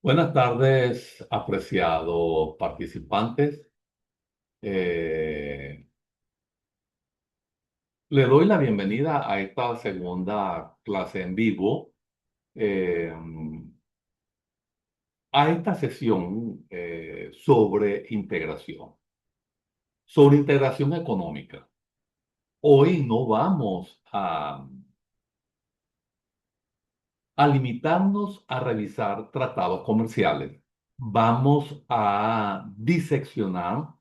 Buenas tardes, apreciados participantes. Eh, Le doy la bienvenida a esta segunda clase en vivo, eh, a esta sesión sobre integración económica. Hoy no vamos a limitarnos a revisar tratados comerciales. Vamos a diseccionar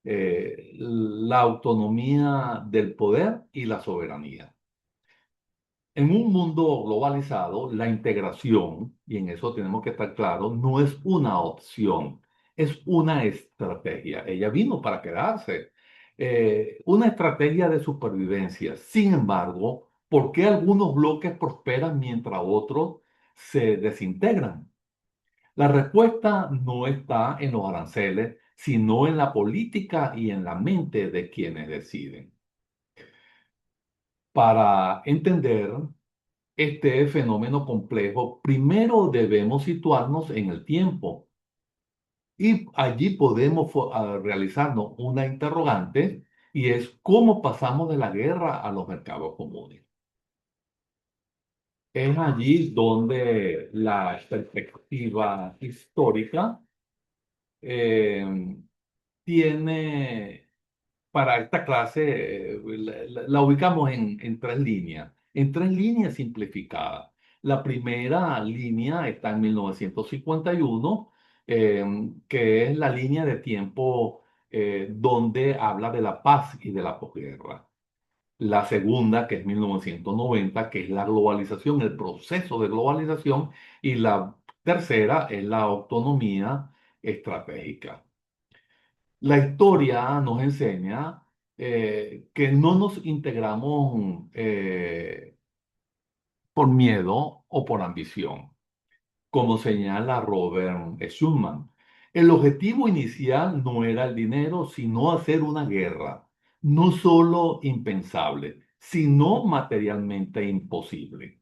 la autonomía del poder y la soberanía. En un mundo globalizado, la integración, y en eso tenemos que estar claros, no es una opción, es una estrategia. Ella vino para quedarse. Una estrategia de supervivencia. Sin embargo, ¿por qué algunos bloques prosperan mientras otros se desintegran? La respuesta no está en los aranceles, sino en la política y en la mente de quienes deciden. Para entender este fenómeno complejo, primero debemos situarnos en el tiempo y allí podemos realizarnos una interrogante y es cómo pasamos de la guerra a los mercados comunes. Es allí donde la perspectiva histórica eh, tiene para esta clase, la ubicamos en tres líneas simplificadas. La primera línea está en 1951, eh, que es la línea de tiempo donde habla de la paz y de la posguerra. La segunda, que es 1990, que es la globalización, el proceso de globalización. Y la tercera es la autonomía estratégica. La historia nos enseña que no nos integramos por miedo o por ambición, como señala Robert Schuman. El objetivo inicial no era el dinero, sino hacer una guerra, no solo impensable, sino materialmente imposible.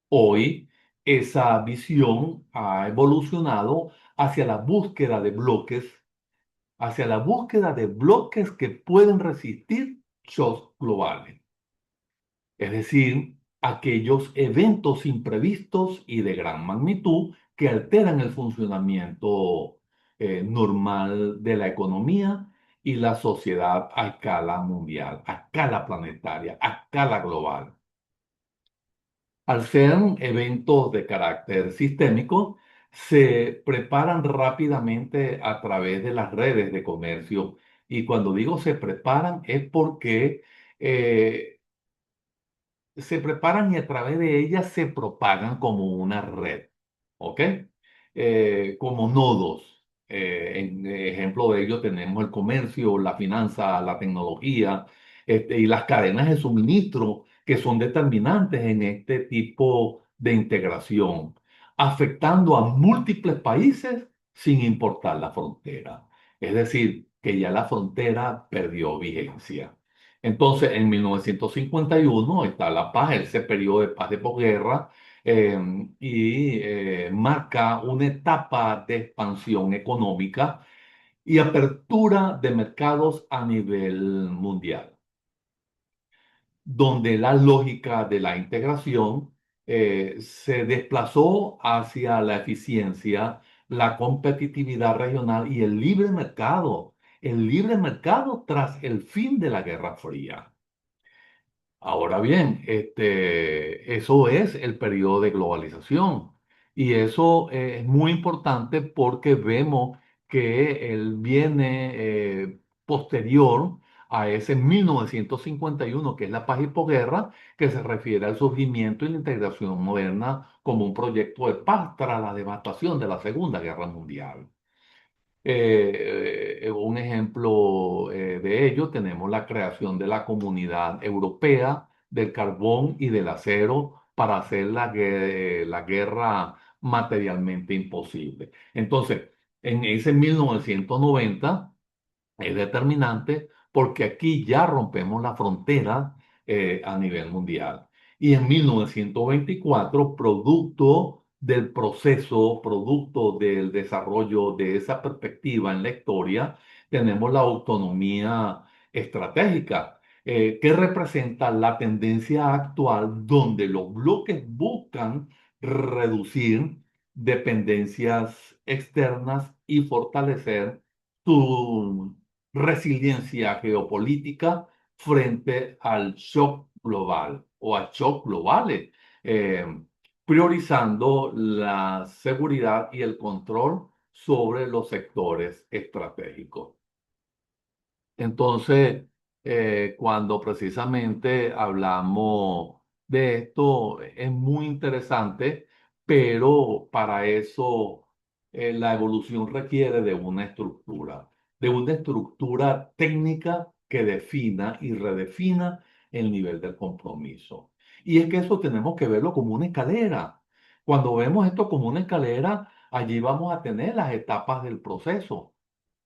Hoy, esa visión ha evolucionado hacia la búsqueda de bloques que pueden resistir shocks globales, es decir, aquellos eventos imprevistos y de gran magnitud que alteran el funcionamiento normal de la economía y la sociedad a escala mundial, a escala planetaria, a escala global. Al ser eventos de carácter sistémico, se preparan rápidamente a través de las redes de comercio. Y cuando digo se preparan es porque eh, se preparan y a través de ellas se propagan como una red, ¿ok? Como nodos. En ejemplo de ello tenemos el comercio, la finanza, la tecnología, y las cadenas de suministro que son determinantes en este tipo de integración, afectando a múltiples países sin importar la frontera. Es decir, que ya la frontera perdió vigencia. Entonces, en 1951 está la paz, ese periodo de paz de posguerra, eh, y marca una etapa de expansión económica y apertura de mercados a nivel mundial, donde la lógica de la integración se desplazó hacia la eficiencia, la competitividad regional y el libre mercado tras el fin de la Guerra Fría. Ahora bien, eso es el periodo de globalización y eso es muy importante porque vemos que él viene posterior a ese 1951, que es la paz y posguerra, que se refiere al surgimiento y la integración moderna como un proyecto de paz tras la devastación de la Segunda Guerra Mundial. Un ejemplo de ello tenemos la creación de la Comunidad Europea del Carbón y del Acero para hacer la guerra materialmente imposible. Entonces, en ese 1990 es determinante porque aquí ya rompemos la frontera a nivel mundial. Y en 1924, producto del proceso, producto del desarrollo de esa perspectiva en la historia, tenemos la autonomía estratégica, que representa la tendencia actual donde los bloques buscan reducir dependencias externas y fortalecer su resiliencia geopolítica frente al shock global o a shock globales, eh, priorizando la seguridad y el control sobre los sectores estratégicos. Entonces, cuando precisamente hablamos de esto, es muy interesante, pero para eso la evolución requiere de una estructura técnica que defina y redefina el nivel del compromiso. Y es que eso tenemos que verlo como una escalera. Cuando vemos esto como una escalera, allí vamos a tener las etapas del proceso.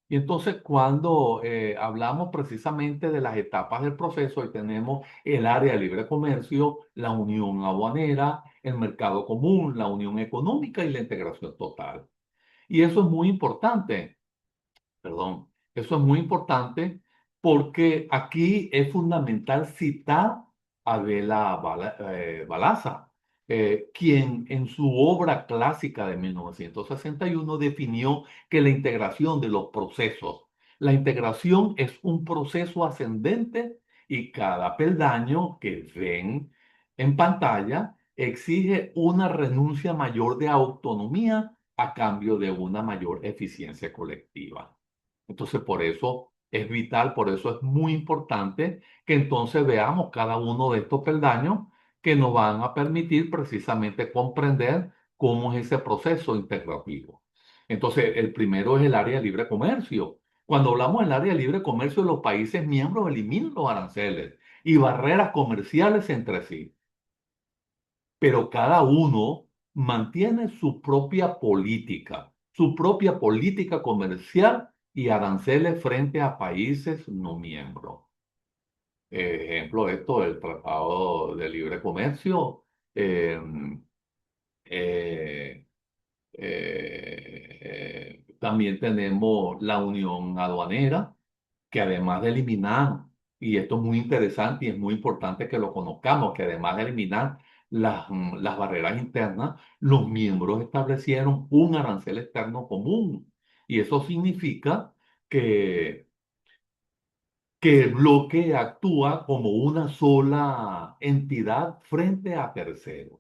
Y entonces cuando hablamos precisamente de las etapas del proceso, ahí tenemos el área de libre comercio, la unión aduanera, el mercado común, la unión económica y la integración total. Y eso es muy importante. Perdón, eso es muy importante porque aquí es fundamental citar a Balaza, quien en su obra clásica de 1961 definió que la integración de los procesos, la integración es un proceso ascendente y cada peldaño que ven en pantalla exige una renuncia mayor de autonomía a cambio de una mayor eficiencia colectiva. Entonces, por eso es vital, por eso es muy importante que entonces veamos cada uno de estos peldaños que nos van a permitir precisamente comprender cómo es ese proceso integrativo. Entonces, el primero es el área de libre comercio. Cuando hablamos del área de libre comercio, los países miembros eliminan los aranceles y barreras comerciales entre sí, pero cada uno mantiene su propia política comercial y aranceles frente a países no miembros. Ejemplo de esto, el Tratado de Libre Comercio, eh, eh, también tenemos la Unión Aduanera, que además de eliminar, y esto es muy interesante y es muy importante que lo conozcamos, que además de eliminar las barreras internas, los miembros establecieron un arancel externo común. Y eso significa que, que el bloque actúa como una sola entidad frente a terceros.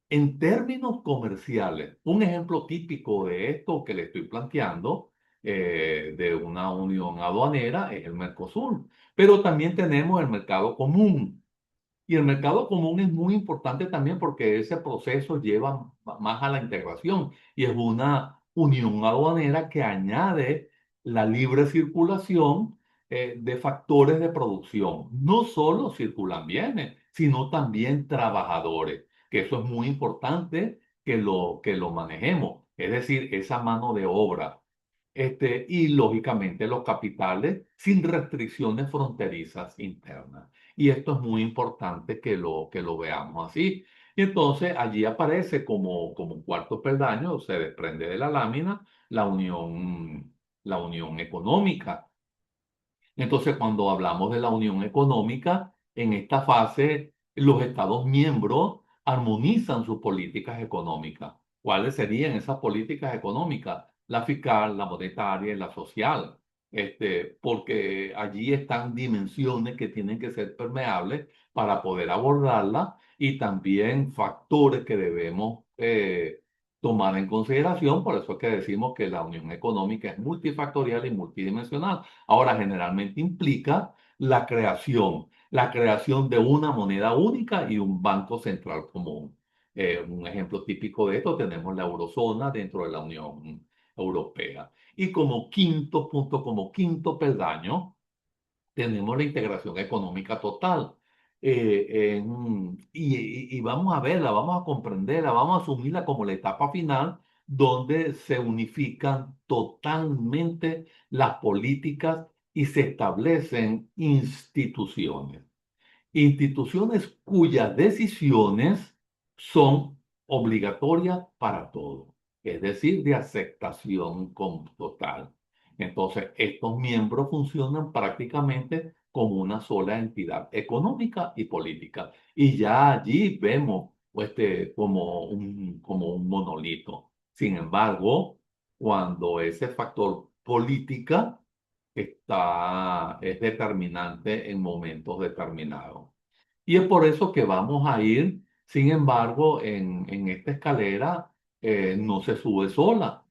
En términos comerciales, un ejemplo típico de esto que le estoy planteando, de una unión aduanera, es el Mercosur. Pero también tenemos el mercado común. Y el mercado común es muy importante también porque ese proceso lleva más a la integración y es una unión aduanera que añade la libre circulación de factores de producción. No solo circulan bienes, sino también trabajadores, que eso es muy importante que lo manejemos, es decir, esa mano de obra. Y lógicamente los capitales sin restricciones fronterizas internas. Y esto es muy importante que lo veamos así. Y entonces allí aparece como un cuarto peldaño, se desprende de la lámina, la unión económica. Entonces, cuando hablamos de la unión económica, en esta fase los Estados miembros armonizan sus políticas económicas. ¿Cuáles serían esas políticas económicas? La fiscal, la monetaria y la social. Porque allí están dimensiones que tienen que ser permeables para poder abordarlas y también factores que debemos tomar en consideración. Por eso es que decimos que la unión económica es multifactorial y multidimensional. Ahora, generalmente implica la creación de una moneda única y un banco central común. Un ejemplo típico de esto tenemos la eurozona dentro de la Unión Europea. Y como quinto punto, como quinto peldaño, tenemos la integración económica total. Y vamos a verla, vamos a comprenderla, vamos a asumirla como la etapa final donde se unifican totalmente las políticas y se establecen instituciones. Instituciones cuyas decisiones son obligatoria para todo, es decir, de aceptación total. Entonces, estos miembros funcionan prácticamente como una sola entidad económica y política. Y ya allí vemos como un monolito. Sin embargo, cuando ese factor política es determinante en momentos determinados. Y es por eso que vamos a ir, sin embargo, en esta escalera no se sube sola.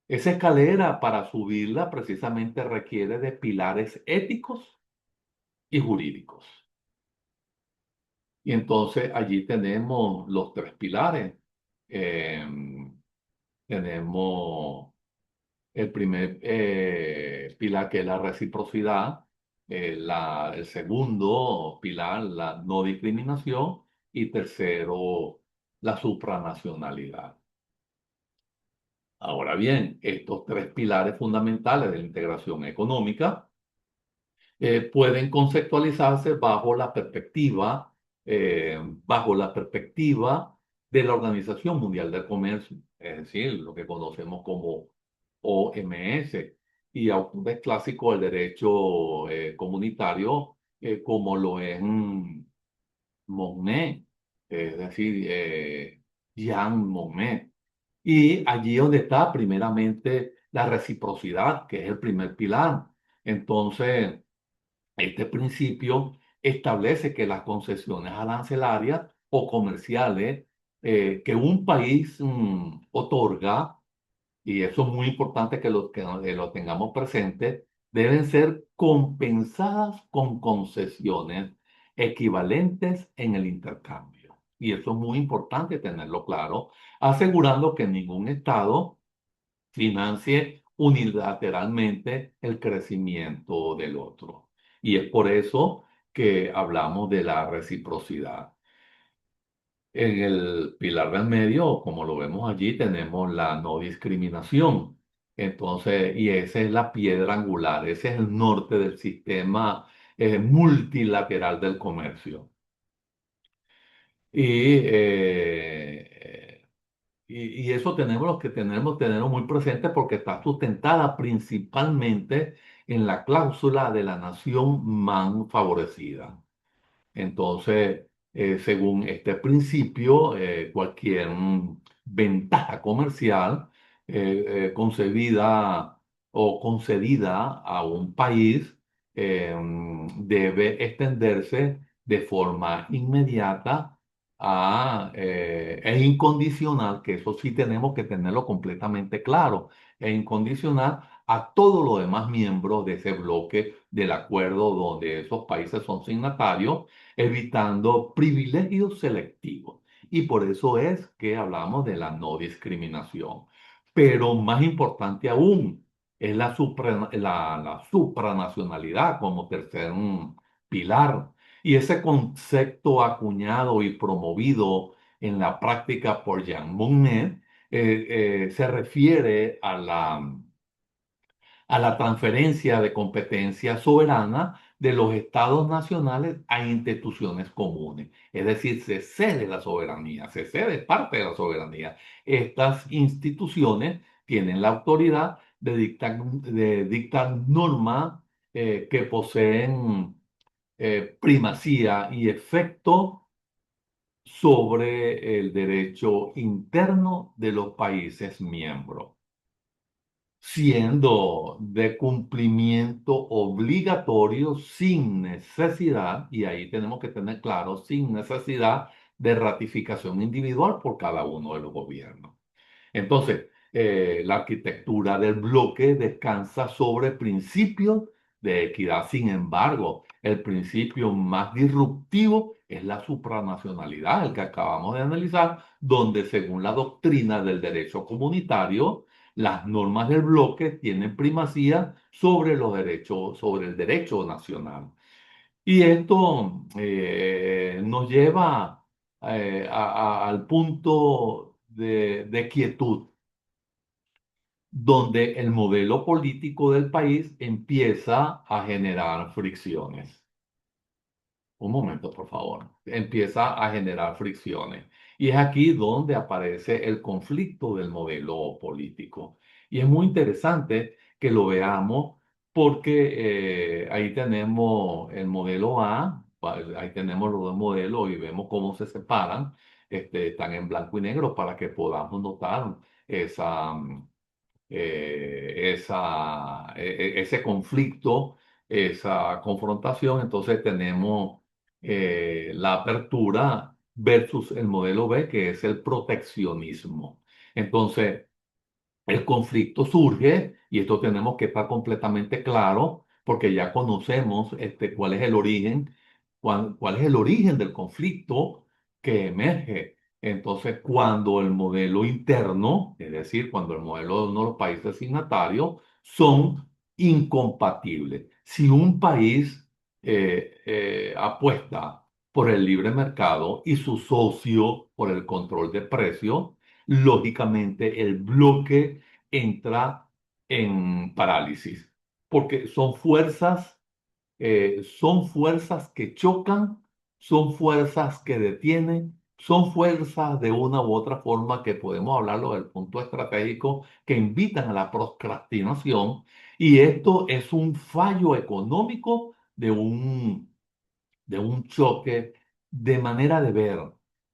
Esa escalera, para subirla, precisamente requiere de pilares éticos y jurídicos. Y entonces allí tenemos los tres pilares. Eh, tenemos el primer pilar, que es la reciprocidad, el segundo pilar, la no discriminación, y tercero, la supranacionalidad. Ahora bien, estos tres pilares fundamentales de la integración económica pueden conceptualizarse bajo la perspectiva de la Organización Mundial del Comercio, es decir, lo que conocemos como OMS, y autores clásicos del derecho comunitario, como lo es Monnet, es decir, Jean Monnet. Y allí donde está primeramente la reciprocidad, que es el primer pilar. Entonces, este principio establece que las concesiones arancelarias o comerciales que un país otorga, y eso es muy importante que lo tengamos presente, deben ser compensadas con concesiones equivalentes en el intercambio. Y eso es muy importante tenerlo claro, asegurando que ningún Estado financie unilateralmente el crecimiento del otro. Y es por eso que hablamos de la reciprocidad. En el pilar del medio, como lo vemos allí, tenemos la no discriminación. Entonces, y esa es la piedra angular, ese es el norte del sistema multilateral del comercio. Y y eso tenemos que tenerlo muy presente, porque está sustentada principalmente en la cláusula de la nación más favorecida. Entonces, según este principio, cualquier ventaja comercial concebida o concedida a un país debe extenderse de forma inmediata e incondicional, que eso sí tenemos que tenerlo completamente claro, e incondicional a todos los demás miembros de ese bloque del acuerdo donde esos países son signatarios, evitando privilegios selectivos. Y por eso es que hablamos de la no discriminación. Pero más importante aún es la supranacionalidad como tercer pilar. Y ese concepto acuñado y promovido en la práctica por Jean Monnet se refiere a la transferencia de competencia soberana de los estados nacionales a instituciones comunes. Es decir, se cede la soberanía, se cede parte de la soberanía. Estas instituciones tienen la autoridad de dictar normas que poseen primacía y efecto sobre el derecho interno de los países miembros, siendo de cumplimiento obligatorio sin necesidad, y ahí tenemos que tener claro, sin necesidad de ratificación individual por cada uno de los gobiernos. Entonces, la arquitectura del bloque descansa sobre principios de equidad. Sin embargo, el principio más disruptivo es la supranacionalidad, el que acabamos de analizar, donde según la doctrina del derecho comunitario, las normas del bloque tienen primacía sobre el derecho nacional. Y esto nos lleva al punto de quietud, donde el modelo político del país empieza a generar fricciones. Un momento, por favor. Empieza a generar fricciones. Y es aquí donde aparece el conflicto del modelo político. Y es muy interesante que lo veamos porque ahí tenemos el modelo A, ahí tenemos los dos modelos y vemos cómo se separan, están en blanco y negro para que podamos notar esa, ese conflicto, esa confrontación. Entonces tenemos la apertura versus el modelo B, que es el proteccionismo. Entonces, el conflicto surge, y esto tenemos que estar completamente claro, porque ya conocemos cuál es el origen, cuál es el origen del conflicto que emerge. Entonces, cuando el modelo interno, es decir, cuando el modelo de uno de los países signatarios, son incompatibles. Si un país apuesta por el libre mercado y su socio por el control de precios, lógicamente el bloque entra en parálisis, porque son fuerzas que chocan, son fuerzas que detienen, son fuerzas de una u otra forma que podemos hablarlo del punto estratégico, que invitan a la procrastinación, y esto es un fallo económico de un choque de manera de ver,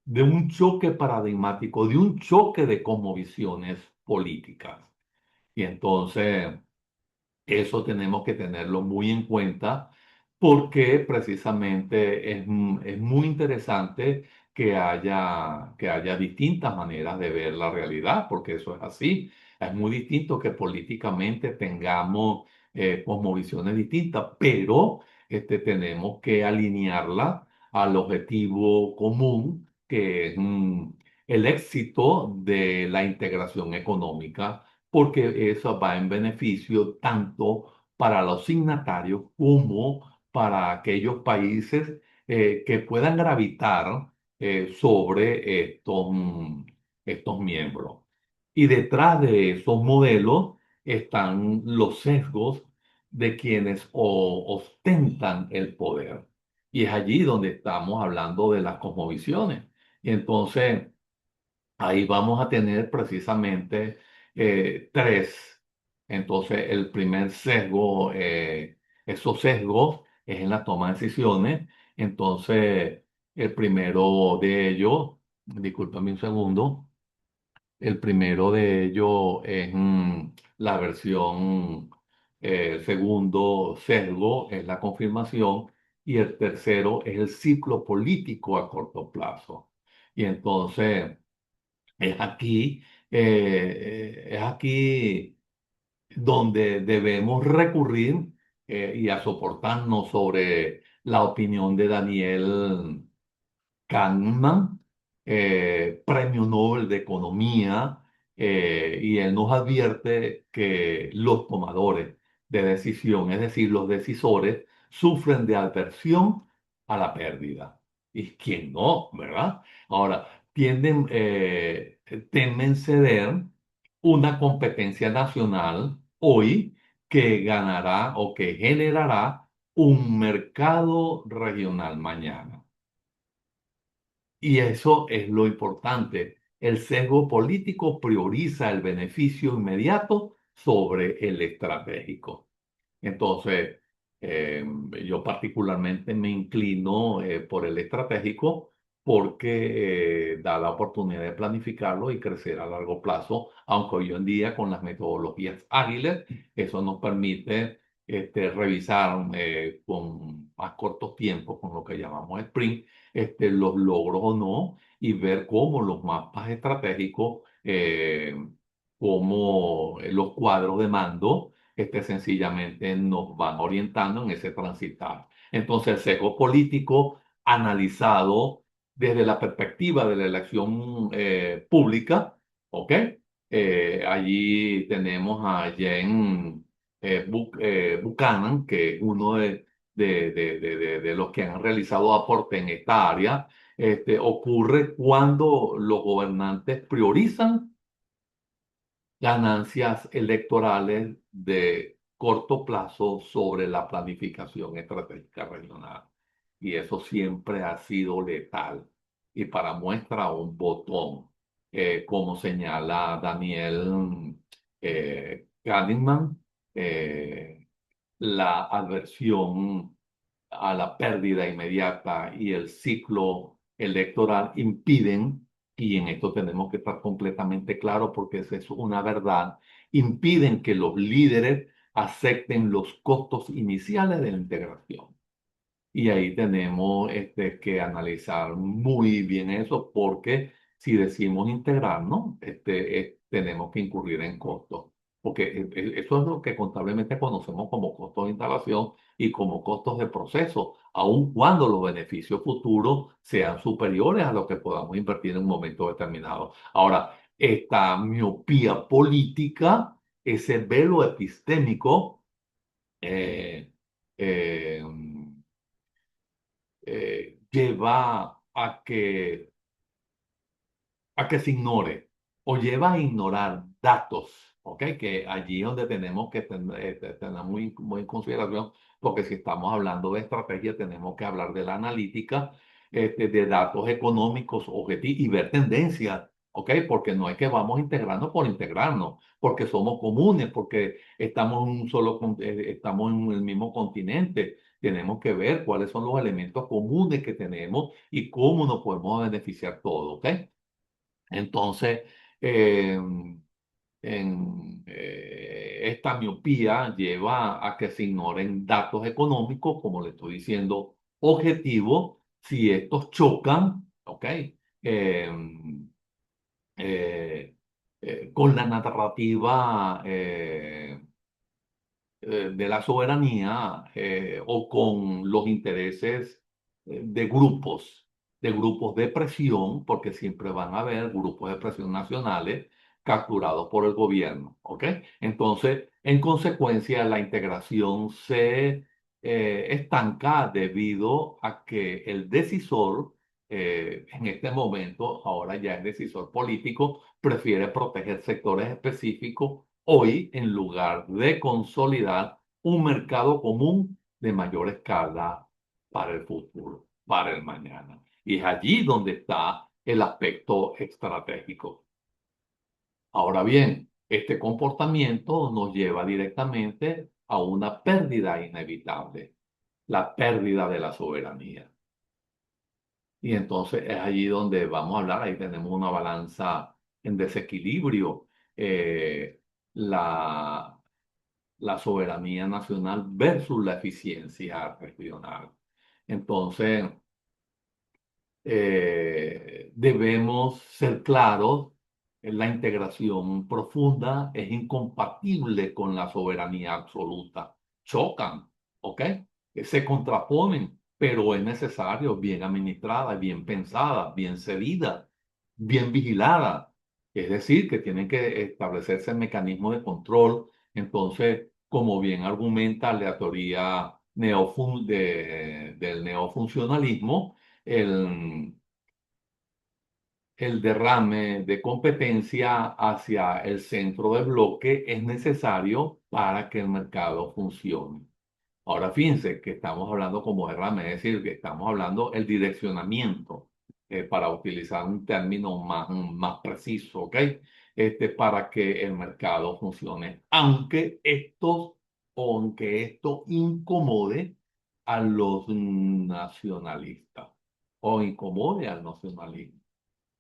de un choque paradigmático, de un choque de cosmovisiones políticas. Y entonces eso tenemos que tenerlo muy en cuenta porque precisamente es muy interesante que haya distintas maneras de ver la realidad, porque eso es así. Es muy distinto que políticamente tengamos cosmovisiones distintas, pero tenemos que alinearla al objetivo común, que es el éxito de la integración económica, porque eso va en beneficio tanto para los signatarios como para aquellos países que puedan gravitar sobre estos miembros. Y detrás de esos modelos están los sesgos de quienes ostentan el poder. Y es allí donde estamos hablando de las cosmovisiones. Y entonces, ahí vamos a tener precisamente tres. Entonces, el primer sesgo, esos sesgos es en la toma de decisiones. Entonces, el primero de ellos, discúlpame un segundo, el primero de ellos es la versión, el segundo sesgo es la confirmación y el tercero es el ciclo político a corto plazo. Y entonces, es aquí donde debemos recurrir y a soportarnos sobre la opinión de Daniel Kahneman, Premio Nobel de Economía, y él nos advierte que los tomadores de decisión, es decir, los decisores, sufren de aversión a la pérdida. ¿Y quién no, verdad? Ahora, temen ceder una competencia nacional hoy que ganará o que generará un mercado regional mañana. Y eso es lo importante. El sesgo político prioriza el beneficio inmediato sobre el estratégico. Entonces, eh, yo particularmente me inclino por el estratégico porque da la oportunidad de planificarlo y crecer a largo plazo, aunque hoy en día con las metodologías ágiles, eso nos permite revisar con más cortos tiempos, con lo que llamamos sprint, los logros o no, y ver cómo los mapas estratégicos, como los cuadros de mando, sencillamente nos van orientando en ese transitar. Entonces, el sesgo político analizado desde la perspectiva de la elección pública, ¿ok? Allí tenemos a Jane Buchanan, que es uno de los que han realizado aporte en esta área. Ocurre cuando los gobernantes priorizan ganancias electorales de corto plazo sobre la planificación estratégica regional. Y eso siempre ha sido letal. y para muestra un botón, como señala Daniel Kahneman, la adversión a la pérdida inmediata y el ciclo electoral impiden, y en esto tenemos que estar completamente claros porque esa es una verdad, impiden que los líderes acepten los costos iniciales de la integración. Y ahí tenemos que analizar muy bien eso, porque si decimos integrarnos, tenemos que incurrir en costos, porque eso es lo que contablemente conocemos como costos de instalación y como costos de proceso, aun cuando los beneficios futuros sean superiores a lo que podamos invertir en un momento determinado. Ahora, esta miopía política, ese velo epistémico, eh, eh, lleva a que se ignore o lleva a ignorar datos, ¿ok? Que allí es donde tenemos que tener muy, muy en consideración, porque si estamos hablando de estrategia, tenemos que hablar de la analítica, de datos económicos objetivos y ver tendencias, ¿ok? Porque no es que vamos integrando por integrarnos, porque somos comunes, porque estamos en un solo, estamos en el mismo continente. Tenemos que ver cuáles son los elementos comunes que tenemos y cómo nos podemos beneficiar todos, ¿ok? Entonces, eh, esta miopía lleva a que se ignoren datos económicos, como le estoy diciendo, objetivos, si estos chocan, ¿ok? Eh, con la narrativa de la soberanía, o con los intereses de grupos de presión, porque siempre van a haber grupos de presión nacionales capturados por el gobierno, ¿ok? Entonces, en consecuencia, la integración se estanca debido a que el decisor, en este momento, ahora ya es decisor político, prefiere proteger sectores específicos hoy en lugar de consolidar un mercado común de mayor escala para el futuro, para el mañana. Y es allí donde está el aspecto estratégico. Ahora bien, este comportamiento nos lleva directamente a una pérdida inevitable, la pérdida de la soberanía. Y entonces es allí donde vamos a hablar, ahí tenemos una balanza en desequilibrio. eh, la, la soberanía nacional versus la eficiencia regional. Entonces, debemos ser claros, la integración profunda es incompatible con la soberanía absoluta. Chocan, ¿ok? Se contraponen, pero es necesario, bien administrada, bien pensada, bien cedida, bien vigilada. Es decir, que tienen que establecerse mecanismos de control. Entonces, como bien argumenta la teoría del neofuncionalismo, el, el derrame de competencia hacia el centro del bloque es necesario para que el mercado funcione. Ahora fíjense que estamos hablando como derrame, es decir, que estamos hablando el direccionamiento, para utilizar un término más preciso, ¿ok? Para que el mercado funcione, aunque esto incomode a los nacionalistas o incomode al nacionalismo.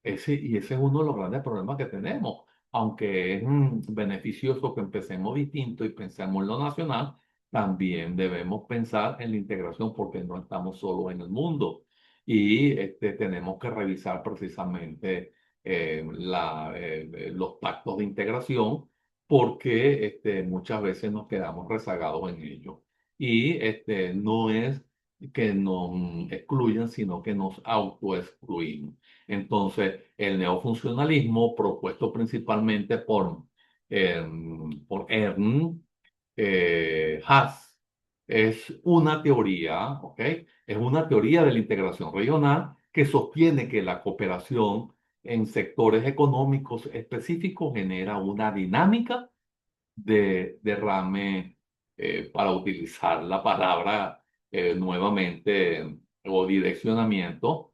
Y ese es uno de los grandes problemas que tenemos. Aunque es beneficioso que empecemos distinto y pensemos en lo nacional, también debemos pensar en la integración porque no estamos solos en el mundo. Y tenemos que revisar precisamente los pactos de integración porque muchas veces nos quedamos rezagados en ellos. Y no es que nos excluyan, sino que nos autoexcluimos. Entonces, el neofuncionalismo, propuesto principalmente por Ernst Haas, es una teoría, ¿ok? Es una teoría de la integración regional que sostiene que la cooperación en sectores económicos específicos genera una dinámica de derrame, para utilizar la palabra nuevamente, o direccionamiento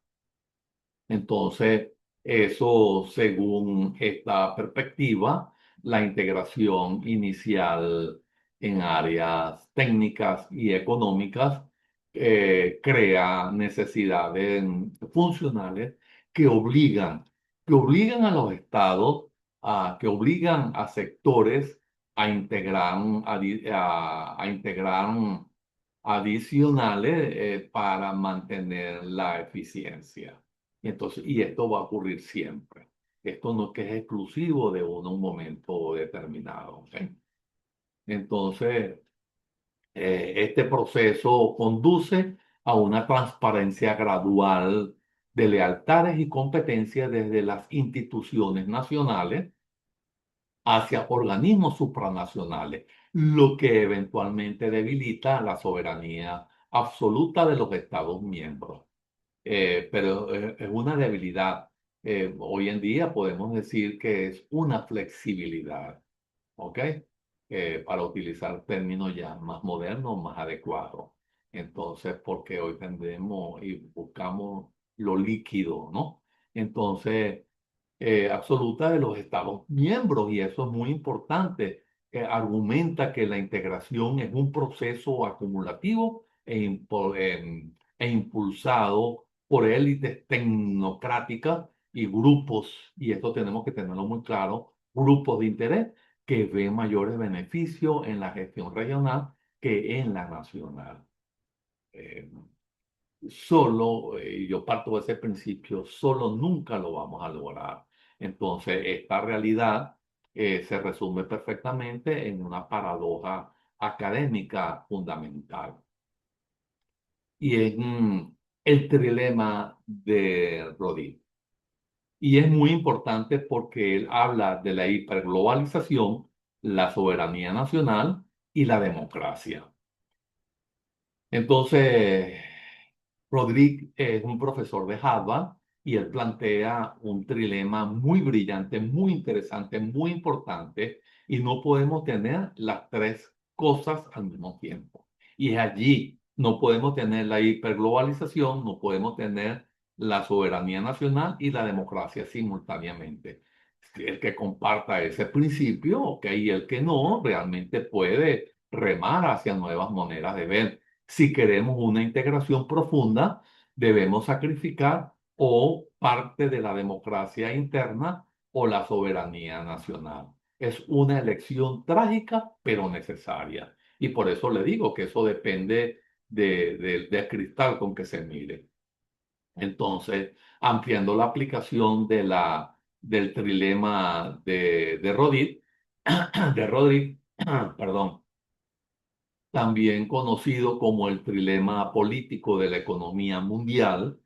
Entonces, eso, según esta perspectiva, la integración inicial en áreas técnicas y económicas crea necesidades funcionales que obligan, que obligan a los estados, que obligan a sectores a integrar, a integrar adicionales para mantener la eficiencia. Y esto va a ocurrir siempre. Esto no es que es exclusivo de un momento determinado. ¿Ok? Entonces, este proceso conduce a una transparencia gradual de lealtades y competencias desde las instituciones nacionales hacia organismos supranacionales, lo que eventualmente debilita la soberanía absoluta de los Estados miembros. Pero es una debilidad. Hoy en día podemos decir que es una flexibilidad, ¿ok? Para utilizar términos ya más modernos, más adecuados. Entonces, porque hoy tendemos y buscamos lo líquido, ¿no? Entonces, absoluta de los Estados miembros, y eso es muy importante. Argumenta que la integración es un proceso acumulativo e impulsado por élites tecnocráticas y grupos, y esto tenemos que tenerlo muy claro, grupos de interés que ven mayores beneficios en la gestión regional que en la nacional. Eh, yo parto de ese principio, solo nunca lo vamos a lograr. Entonces, esta realidad se resume perfectamente en una paradoja académica fundamental. Y es el trilema de Rodi. Y es muy importante porque él habla de la hiperglobalización, la soberanía nacional y la democracia. Entonces, Rodríguez es un profesor de Harvard y él plantea un trilema muy brillante, muy interesante, muy importante, y no podemos tener las tres cosas al mismo tiempo. Y es allí, no podemos tener la hiperglobalización, no podemos tener la soberanía nacional y la democracia simultáneamente. El que comparta ese principio, ok, y el que no, realmente puede remar hacia nuevas maneras de ver. Si queremos una integración profunda, debemos sacrificar o parte de la democracia interna o la soberanía nacional. Es una elección trágica, pero necesaria. Y por eso le digo que eso depende del cristal con que se mire. Entonces, ampliando la aplicación del trilema de Rodin, de Rodríguez, perdón, también conocido como el trilema político de la economía mundial,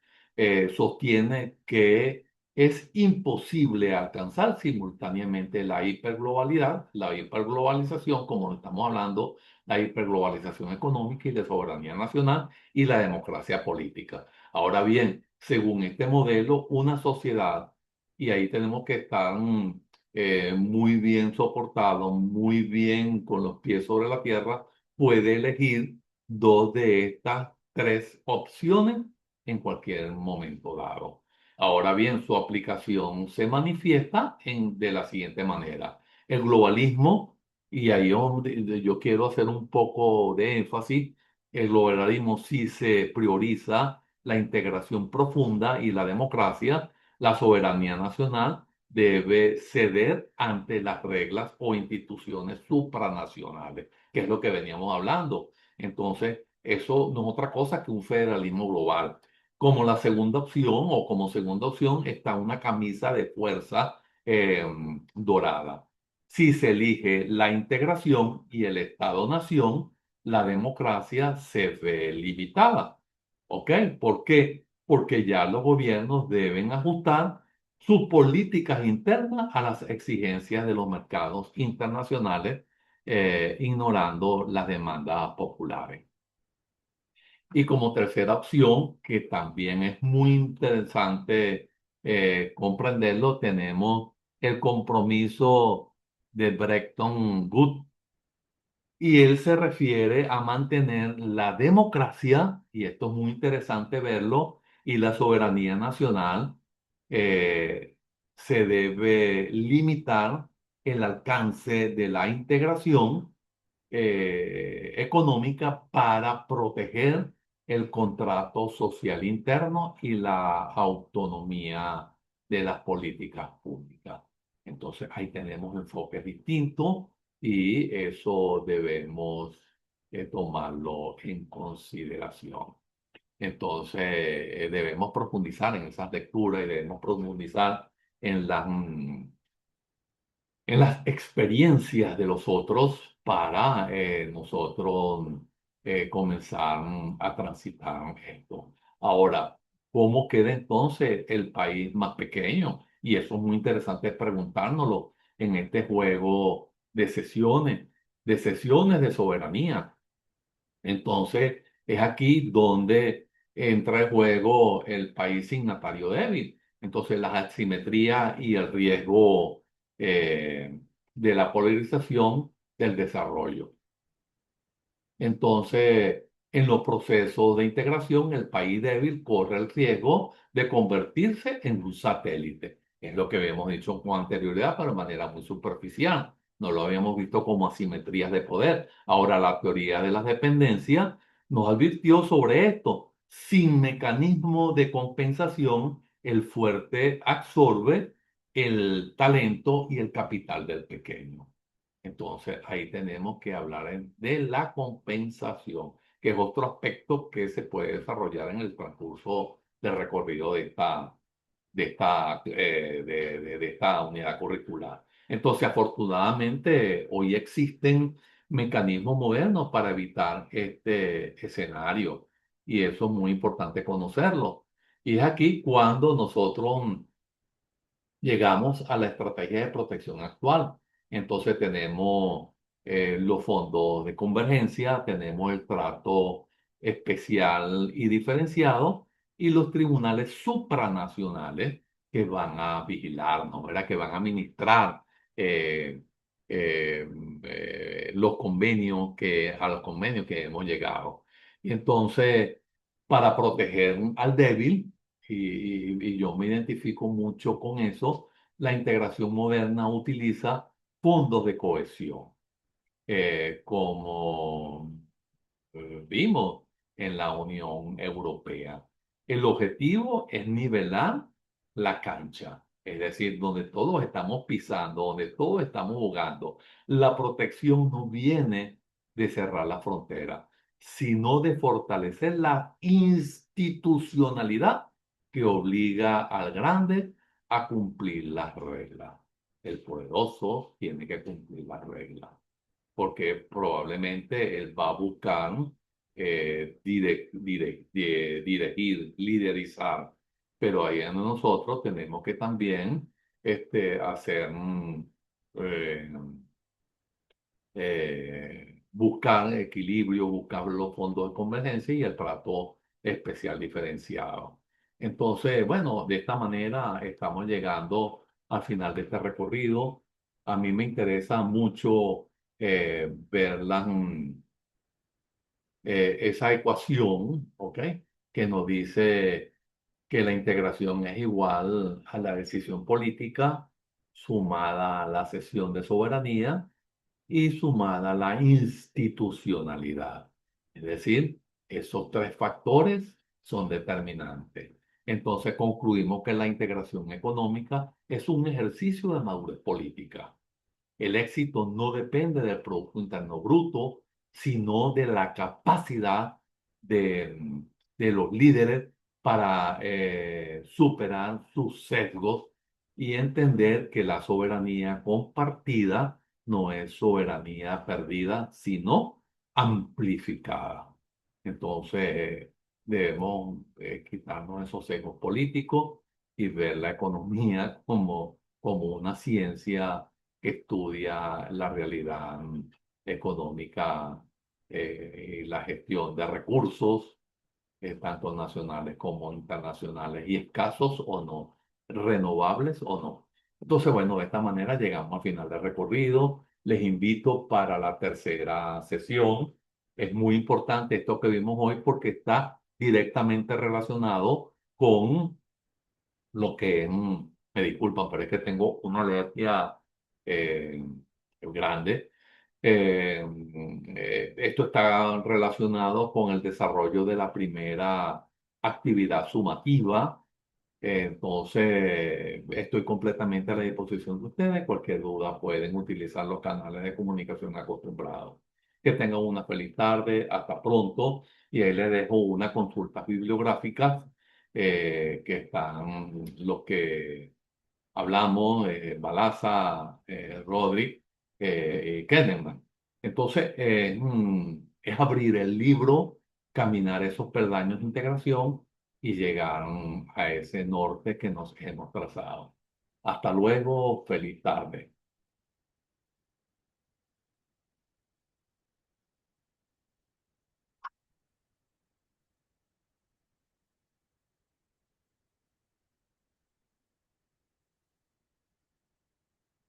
sostiene que es imposible alcanzar simultáneamente la hiperglobalización, como lo estamos hablando, la hiperglobalización económica y de soberanía nacional y la democracia política. Ahora bien, según este modelo, una sociedad, y ahí tenemos que estar muy bien soportados, muy bien con los pies sobre la tierra, puede elegir dos de estas tres opciones en cualquier momento dado. Ahora bien, su aplicación se manifiesta de la siguiente manera. El globalismo, y ahí es donde yo quiero hacer un poco de énfasis, el globalismo sí se prioriza la integración profunda y la democracia, la soberanía nacional debe ceder ante las reglas o instituciones supranacionales, que es lo que veníamos hablando. Entonces, eso no es otra cosa que un federalismo global. Como la segunda opción o como segunda opción está una camisa de fuerza eh, dorada. Si se elige la integración y el Estado-nación, la democracia se ve limitada. ¿Ok? ¿Por qué? Porque ya los gobiernos deben ajustar sus políticas internas a las exigencias de los mercados internacionales, ignorando las demandas populares. Y como tercera opción, que también es muy interesante comprenderlo, tenemos el compromiso de Bretton Woods, y él se refiere a mantener la democracia, y esto es muy interesante verlo, y la soberanía nacional eh, se debe limitar el alcance de la integración económica para proteger el contrato social interno y la autonomía de las políticas públicas. Entonces, ahí tenemos enfoques distintos y eso debemos tomarlo en consideración. Entonces, debemos profundizar en esas lecturas y debemos profundizar en en las experiencias de los otros para nosotros comenzar a transitar esto. Ahora, ¿cómo queda entonces el país más pequeño? Y eso es muy interesante preguntárnoslo en este juego de sesiones de soberanía. Entonces, es aquí donde entra en juego el país signatario débil. Entonces, las asimetrías y el riesgo de la polarización del desarrollo. Entonces, en los procesos de integración, el país débil corre el riesgo de convertirse en un satélite. Es lo que habíamos dicho con anterioridad, pero de manera muy superficial. No lo habíamos visto como asimetrías de poder. Ahora, la teoría de las dependencias nos advirtió sobre esto. Sin mecanismo de compensación, el fuerte absorbe el talento y el capital del pequeño. Entonces, ahí tenemos que hablar de la compensación, que es otro aspecto que se puede desarrollar en el transcurso del recorrido de esta unidad curricular. Entonces, afortunadamente, hoy existen mecanismos modernos para evitar este escenario y eso es muy importante conocerlo. Y es aquí cuando nosotros llegamos a la estrategia de protección actual. Entonces tenemos los fondos de convergencia, tenemos el trato especial y diferenciado y los tribunales supranacionales que van a vigilarnos, ¿verdad? Que van a administrar eh, eh, a los convenios que hemos llegado. Y entonces, para proteger al débil, y yo me identifico mucho con eso, la integración moderna utiliza fondos de cohesión, como vimos en la Unión Europea. El objetivo es nivelar la cancha, es decir, donde todos estamos pisando, donde todos estamos jugando. La protección no viene de cerrar la frontera, sino de fortalecer la institucionalidad que obliga al grande a cumplir las reglas. El poderoso tiene que cumplir las reglas porque probablemente él va a buscar dirigir, liderizar, pero ahí en nosotros tenemos que también hacer, eh, buscar equilibrio, buscar los fondos de convergencia y el trato especial diferenciado. Entonces, bueno, de esta manera estamos llegando al final de este recorrido. A mí me interesa mucho ver esa ecuación, ¿ok? Que nos dice que la integración es igual a la decisión política sumada a la cesión de soberanía y sumada a la institucionalidad. Es decir, esos tres factores son determinantes. Entonces concluimos que la integración económica es un ejercicio de madurez política. El éxito no depende del Producto Interno Bruto, sino de la capacidad de, de los líderes para superar sus sesgos y entender que la soberanía compartida no es soberanía perdida, sino amplificada. Entonces, debemos quitarnos esos sesgos políticos y ver la economía como una ciencia que estudia la realidad económica y la gestión de recursos, tanto nacionales como internacionales, y escasos o no, renovables o no. Entonces, bueno, de esta manera llegamos al final del recorrido. Les invito para la tercera sesión. Es muy importante esto que vimos hoy porque está directamente relacionado con lo que, me disculpan, pero es que tengo una alergia eh, grande. Esto está relacionado con el desarrollo de la primera actividad sumativa. Entonces, estoy completamente a la disposición de ustedes. Cualquier duda pueden utilizar los canales de comunicación acostumbrados. Que tengan una feliz tarde. Hasta pronto. Y ahí les dejo unas consultas bibliográficas que están los que hablamos, Balaza, Rodri y Kahneman. Entonces, es abrir el libro, caminar esos peldaños de integración y llegar a ese norte que nos hemos trazado. Hasta luego, feliz tarde.